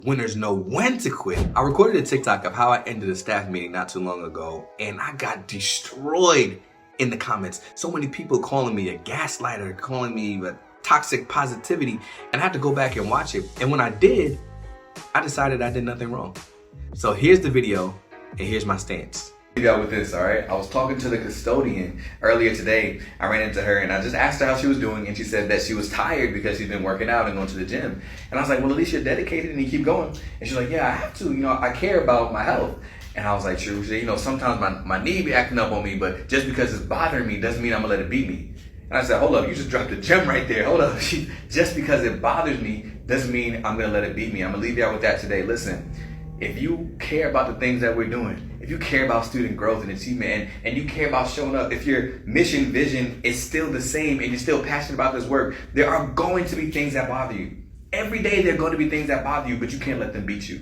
winners know when to quit. I recorded a TikTok of how I ended a staff meeting not too long ago, and I got destroyed in the comments. So many people calling me a gaslighter, calling me a toxic positivity, and I had to go back and watch it. And when I did, I decided I did nothing wrong. So here's the video, and here's my stance. With this, all right? I was talking to the custodian earlier today. I ran into her and I just asked her how she was doing, and she said that she was tired because she's been working out and going to the gym. And I was like, well, at least you're dedicated and you keep going. And she's like, yeah, I have to. I care about my health. And I was like, true. She said, sometimes my knee be acting up on me, but just because it's bothering me doesn't mean I'm gonna let it beat me. And I said, hold up, you just dropped the gem right there. Hold up. Just because it bothers me doesn't mean I'm gonna let it beat me. I'm gonna leave y'all with that today. Listen, if you care about the things that we're doing, if you care about student growth and achievement, and you care about showing up, if your mission, vision is still the same and you're still passionate about this work, there are going to be things that bother you. Every day there are going to be things that bother you, but you can't let them beat you.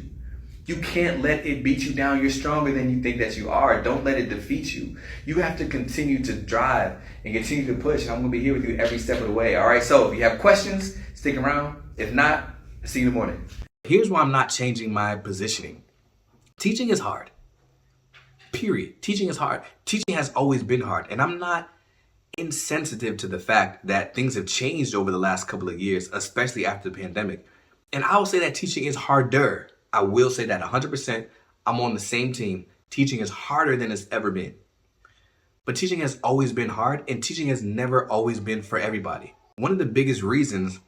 You can't let it beat you down. You're stronger than you think that you are. Don't let it defeat you. You have to continue to drive and continue to push, and I'm going to be here with you every step of the way. All right, so if you have questions, stick around. If not, see you in the morning. Here's why I'm not changing my positioning. Teaching is hard. Period. Teaching is hard. Teaching has always been hard. And I'm not insensitive to the fact that things have changed over the last couple of years, especially after the pandemic. And I will say that teaching is harder. I will say that 100%. I'm on the same team. Teaching is harder than it's ever been. But teaching has always been hard, and teaching has never always been for everybody. One of the biggest reasons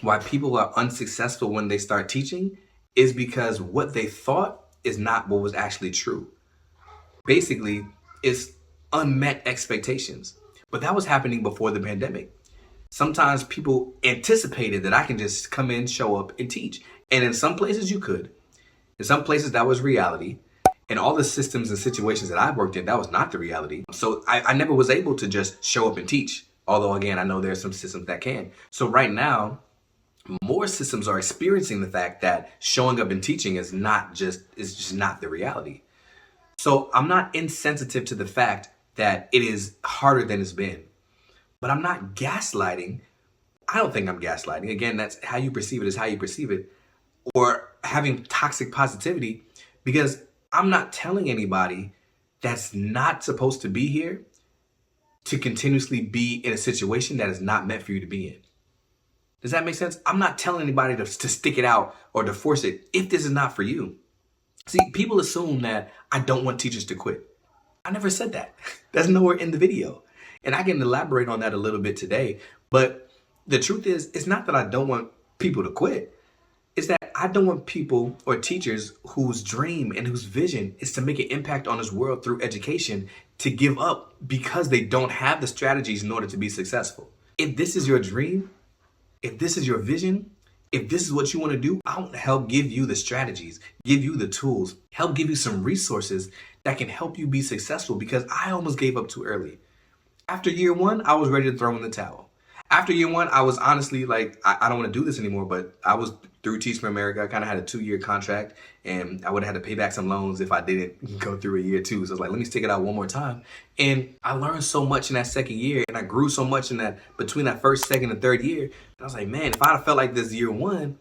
why people are unsuccessful when they start teaching is because what they thought is not what was actually true. Basically, it's unmet expectations. But that was happening before the pandemic. Sometimes people anticipated that I can just come in, show up, and teach. And in some places you could. In some places that was reality. In all the systems and situations that I've worked in, that was not the reality. So I never was able to just show up and teach. Although, again, I know there are some systems that can. So right now, more systems are experiencing the fact that showing up and teaching is just not the reality. So I'm not insensitive to the fact that it is harder than it's been. But I'm not gaslighting. I don't think I'm gaslighting. Again, that's how you perceive it is how you perceive it. Or having toxic positivity, because I'm not telling anybody that's not supposed to be here to continuously be in a situation that is not meant for you to be in. Does that make sense? I'm not telling anybody to stick it out or to force it if this is not for you. See, people assume that I don't want teachers to quit. I never said that. That's nowhere in the video. And I can elaborate on that a little bit today. But the truth is, it's not that I don't want people to quit. It's that I don't want people or teachers whose dream and whose vision is to make an impact on this world through education to give up because they don't have the strategies in order to be successful. If this is your dream, if this is your vision, if this is what you want to do, I want to help give you the strategies, give you the tools, help give you some resources that can help you be successful, because I almost gave up too early. After year one, I was ready to throw in the towel. After year one, I was honestly like, I don't want to do this anymore, but I was through Teach for America. I kind of had a 2-year contract, and I would have had to pay back some loans if I didn't go through a year two. So I was like, let me stick it out one more time. And I learned so much in that second year, and I grew so much in that between that first, second, and third year. And I was like, man, if I'd have felt like this year one,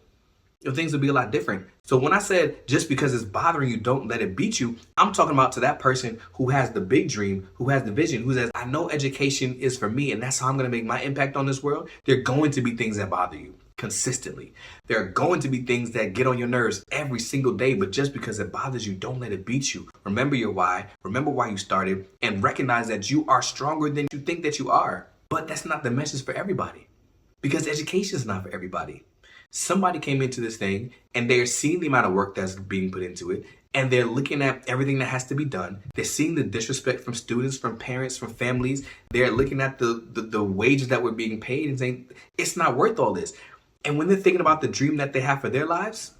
things would be a lot different. So when I said just because it's bothering you, don't let it beat you, I'm talking about to that person who has the big dream, who has the vision, who says, I know education is for me, and that's how I'm going to make my impact on this world. There are going to be things that bother you consistently. There are going to be things that get on your nerves every single day, but just because it bothers you, don't let it beat you. Remember your why, remember why you started, and recognize that you are stronger than you think that you are. But that's not the message for everybody, because education is not for everybody. Somebody came into this thing and they're seeing the amount of work that's being put into it, and they're looking at everything that has to be done. They're seeing the disrespect from students, from parents, from families. They're looking at the wages that were being paid and saying, it's not worth all this. And when they're thinking about the dream that they have for their lives,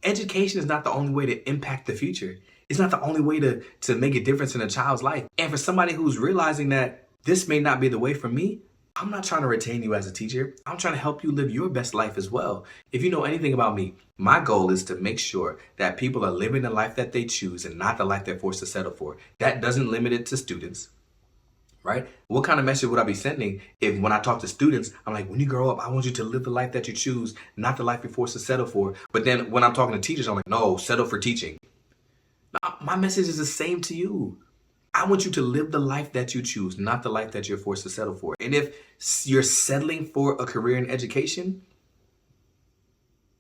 education is not the only way to impact the future. It's not the only way to make a difference in a child's life. And for somebody who's realizing that this may not be the way for me, I'm not trying to retain you as a teacher. I'm trying to help you live your best life as well. If you know anything about me, my goal is to make sure that people are living the life that they choose and not the life they're forced to settle for. That doesn't limit it to students. right? What kind of message would I be sending if when I talk to students, I'm like, when you grow up, I want you to live the life that you choose, not the life you're forced to settle for. But then when I'm talking to teachers, I'm like, no, settle for teaching. My message is the same to you. I want you to live the life that you choose, not the life that you're forced to settle for. And if you're settling for a career in education,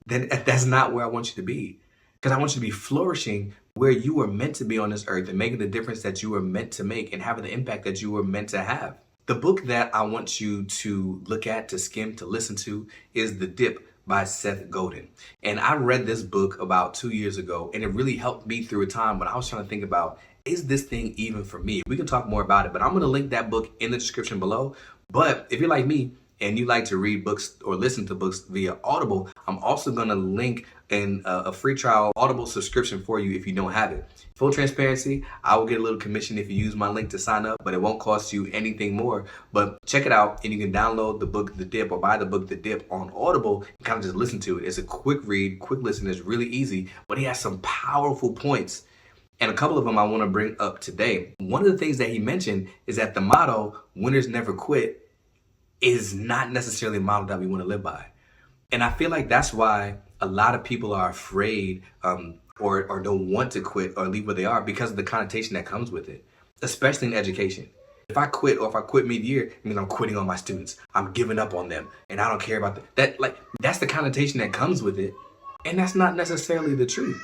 then that's not where I want you to be. Because I want you to be flourishing where you were meant to be on this earth and making the difference that you were meant to make and having the impact that you were meant to have. The book that I want you to look at, to skim, to listen to is The Dip by Seth Godin. And I read this book about 2 years ago, and it really helped me through a time when I was trying to think about, is this thing even for me? We can talk more about it, but I'm going to link that book in the description below. But if you're like me and you like to read books or listen to books via Audible, I'm also going to link in a free trial Audible subscription for you if you don't have it. Full transparency, I will get a little commission if you use my link to sign up, but it won't cost you anything more. But check it out, and you can download the book The Dip or buy the book The Dip on Audible and kind of just listen to it. It's a quick read, quick listen. It's really easy, but he has some powerful points. And a couple of them I want to bring up today. One of the things that he mentioned is that the motto, winners never quit, is not necessarily a model that we want to live by. And I feel like that's why a lot of people are afraid or don't want to quit or leave where they are, because of the connotation that comes with it, especially in education. If I quit, or if I quit mid-year, it means I'm quitting on my students. I'm giving up on them, and I don't care about that. That's the connotation that comes with it, and that's not necessarily the truth.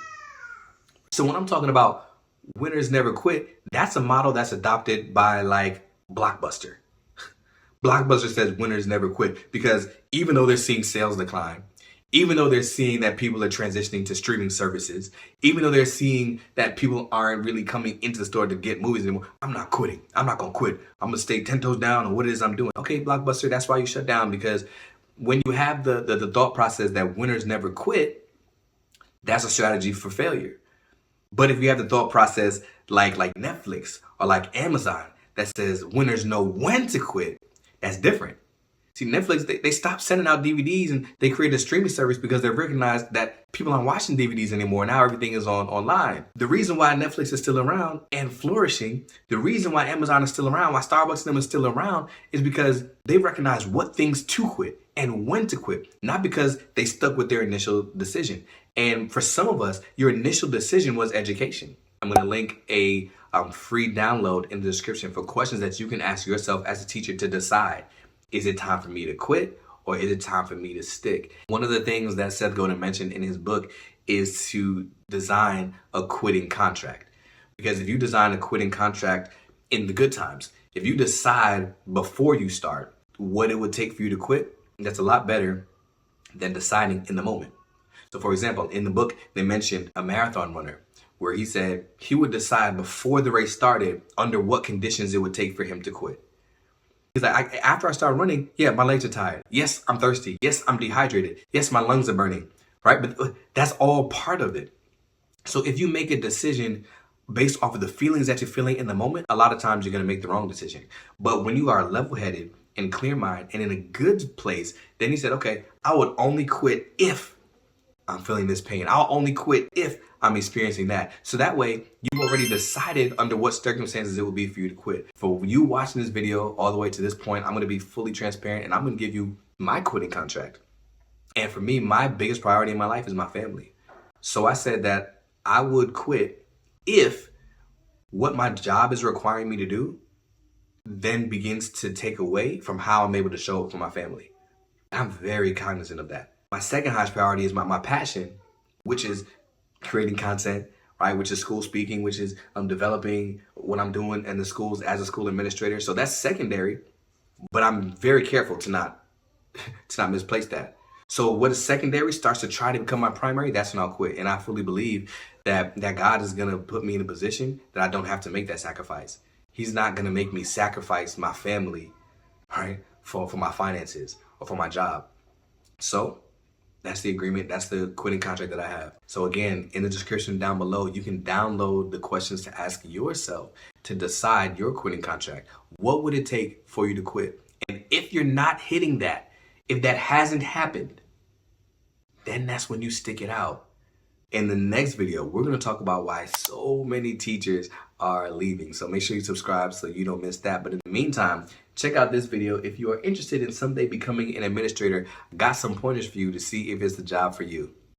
So when I'm talking about winners never quit, that's a model that's adopted by like Blockbuster. Blockbuster says winners never quit because even though they're seeing sales decline, even though they're seeing that people are transitioning to streaming services, even though they're seeing that people aren't really coming into the store to get movies anymore, I'm not quitting. I'm not going to quit. I'm going to stay 10 toes down on what it is I'm doing. Okay, Blockbuster, that's why you shut down, because when you have the thought process that winners never quit, that's a strategy for failure. But if you have the thought process like Netflix or like Amazon that says winners know when to quit, that's different. See, Netflix, they stopped sending out DVDs and they created a streaming service because they recognized that people aren't watching DVDs anymore. Now everything is online. The reason why Netflix is still around and flourishing, the reason why Amazon is still around, why Starbucks and them is still around, is because they recognize what things to quit and when to quit, not because they stuck with their initial decision. And for some of us, your initial decision was education. I'm going to link a free download in the description for questions that you can ask yourself as a teacher to decide, is it time for me to quit or is it time for me to stick? One of the things that Seth Godin mentioned in his book is to design a quitting contract. Because if you design a quitting contract in the good times, if you decide before you start what it would take for you to quit, that's a lot better than deciding in the moment. So for example, in the book, they mentioned a marathon runner where he said he would decide before the race started under what conditions it would take for him to quit. He's like, after I start running, yeah, my legs are tired. Yes, I'm thirsty. Yes, I'm dehydrated. Yes, my lungs are burning, right? But that's all part of it. So if you make a decision based off of the feelings that you're feeling in the moment, a lot of times you're going to make the wrong decision. But when you are level-headed and clear mind and in a good place, then he said, okay, I would only quit if I'm feeling this pain. I'll only quit if I'm experiencing that. So that way, you've already decided under what circumstances it will be for you to quit. For you watching this video all the way to this point, I'm going to be fully transparent and I'm going to give you my quitting contract. And for me, my biggest priority in my life is my family. So I said that I would quit if what my job is requiring me to do then begins to take away from how I'm able to show up for my family. I'm very cognizant of that. My second highest priority is my passion, which is creating content, right? Which is school speaking, which is developing what I'm doing in the schools as a school administrator. So that's secondary, but I'm very careful to not misplace that. So what is secondary starts to try to become my primary, that's when I'll quit. And I fully believe that God is going to put me in a position that I don't have to make that sacrifice. He's not going to make me sacrifice my family, right, for my finances or for my job. So that's the agreement. That's the quitting contract that I have. So again, in the description down below, you can download the questions to ask yourself to decide your quitting contract. What would it take for you to quit? And if you're not hitting that, if that hasn't happened, then that's when you stick it out. In the next video, we're going to talk about why so many teachers are leaving. So make sure you subscribe so you don't miss that. But in the meantime, check out this video if you are interested in someday becoming an administrator. Got some pointers for you to see if it's the job for you.